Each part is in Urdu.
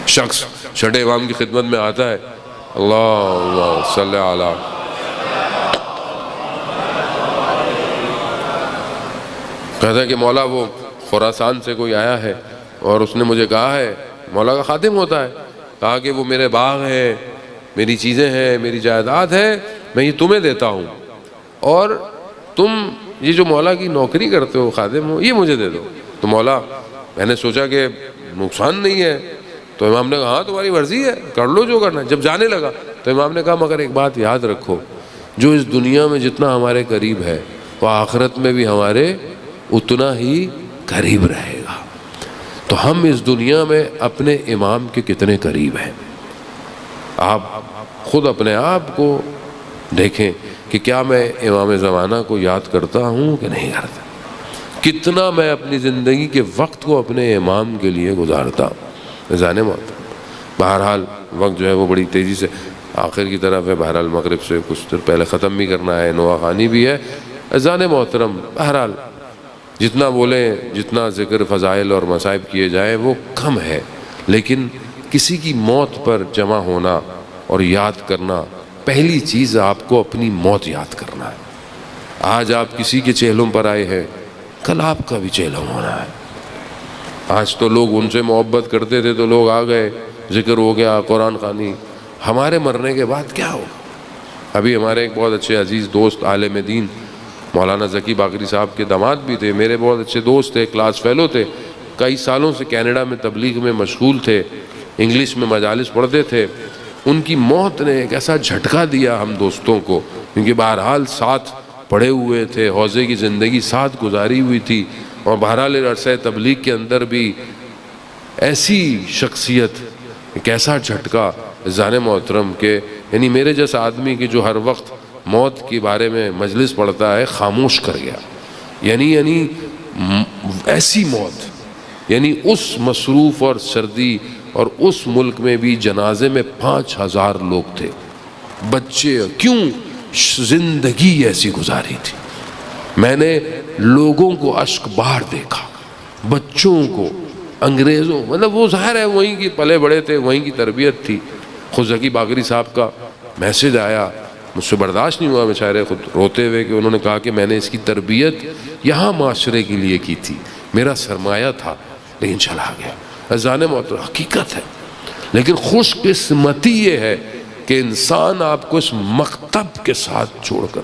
شخص چھٹے امام کی خدمت میں آتا ہے، اللہ صلی علی، کہتا ہے کہ مولا وہ خراسان سے کوئی آیا ہے اور اس نے مجھے کہا ہے، مولا کا خادم ہوتا ہے، کہا کہ وہ میرے باغ ہیں، میری چیزیں ہیں، میری جائیداد ہے، میں یہ تمہیں دیتا ہوں، اور تم یہ جو مولا کی نوکری کرتے ہو، خادم ہو، یہ مجھے دے دو۔ تو مولا، میں نے سوچا کہ نقصان نہیں ہے، تو امام نے کہا ہاں تمہاری مرضی ہے، کر لو جو کرنا ہے۔ جب جانے لگا تو امام نے کہا مگر ایک بات یاد رکھو، جو اس دنیا میں جتنا ہمارے قریب ہے وہ آخرت میں بھی ہمارے اتنا ہی قریب رہے گا۔ تو ہم اس دنیا میں اپنے امام کے کتنے قریب ہیں؟ آپ خود اپنے آپ کو دیکھیں کہ کیا میں امام زمانہ کو یاد کرتا ہوں کہ نہیں کرتا؟ کتنا میں اپنی زندگی کے وقت کو اپنے امام کے لیے گزارتا ہوں؟ جانے محترم، بہرحال وقت جو ہے وہ بڑی تیزی سے آخر کی طرف ہے، بہرحال مغرب سے کچھ دیر پہلے ختم بھی کرنا ہے، نوا خوانی بھی ہے۔ جانے محترم، بہرحال جتنا بولیں، جتنا ذکر فضائل اور مصائب کیے جائیں وہ کم ہے، لیکن کسی کی موت پر جمع ہونا اور یاد کرنا، پہلی چیز آپ کو اپنی موت یاد کرنا ہے۔ آج آپ کسی کے چہلم پر آئے ہیں، کل آپ کا بھی چہلم ہونا ہے۔ آج تو لوگ ان سے محبت کرتے تھے تو لوگ آ گئے، ذکر ہو گیا، قرآن خوانی، ہمارے مرنے کے بعد کیا ہوگا؟ ابھی ہمارے ایک بہت اچھے عزیز دوست عالم دین مولانا ذکی باقری صاحب کے داماد بھی تھے، میرے بہت اچھے دوست تھے، کلاس فیلو تھے، کئی سالوں سے کینیڈا میں تبلیغ میں مشغول تھے، انگلش میں مجالس پڑھتے تھے۔ ان کی موت نے ایک ایسا جھٹکا دیا ہم دوستوں کو، کیونکہ بہرحال ساتھ پڑھے ہوئے تھے، حوضے کی زندگی ساتھ گزاری ہوئی تھی، اور بہرحال عرصہ تبلیغ کے اندر بھی ایسی شخصیت، ایک ایسا جھٹکا جان محترم کہ یعنی میرے جیسا آدمی کی جو ہر وقت موت کے بارے میں مجلس پڑھتا ہے خاموش کر گیا۔ یعنی ایسی موت، یعنی اس مصروف اور سردی اور اس ملک میں بھی جنازے میں 5000 لوگ تھے، بچے، کیوں؟ زندگی ایسی گزاری تھی۔ میں نے لوگوں کو اشک بار دیکھا، بچوں کو، انگریزوں، مطلب وہ ظاہر ہے وہیں کی پلے بڑے تھے، وہیں کی تربیت تھی۔ خود ذکی باقری صاحب کا میسج آیا، مجھ سے برداشت نہیں ہوا، بیچارے خود روتے ہوئے، کہ انہوں نے کہا کہ میں نے اس کی تربیت یہاں معاشرے کے لیے کی تھی، میرا سرمایہ تھا، لیکن چلا گیا۔ اذان محترم حقیقت ہے، لیکن خوش قسمتی یہ ہے کہ انسان آپ کو اس مکتب کے ساتھ چھوڑ کر،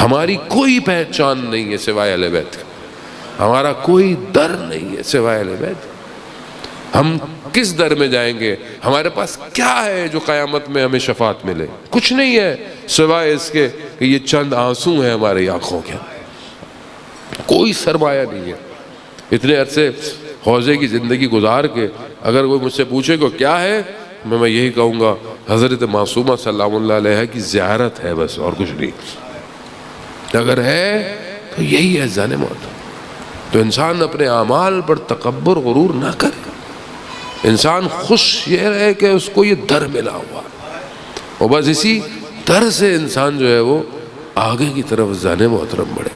ہماری کوئی پہچان نہیں ہے سوائے اہل بیت، ہمارا کوئی در نہیں ہے سوائے اہل بیت۔ ہم کس در میں جائیں گے؟ ہمارے پاس کیا ہے جو قیامت میں ہمیں شفاعت ملے؟ کچھ نہیں ہے سوائے اس کے کہ یہ چند آنسو ہیں ہماری آنکھوں کے، کوئی سرمایہ نہیں ہے۔ اتنے عرصے حوضے کی زندگی گزار کے اگر کوئی مجھ سے پوچھے کہ کیا ہے، میں یہی کہوں گا حضرت معصومہ سلام اللہ علیہ کی زیارت ہے، بس اور کچھ نہیں۔ اگر ہے تو یہی ہے جان موت۔ تو انسان اپنے اعمال پر تکبر غرور نہ کرے، انسان خوش یہ رہے کہ اس کو یہ در ملا ہوا، اور بس اسی در سے انسان جو ہے وہ آگے کی طرف جان محترم بڑھے۔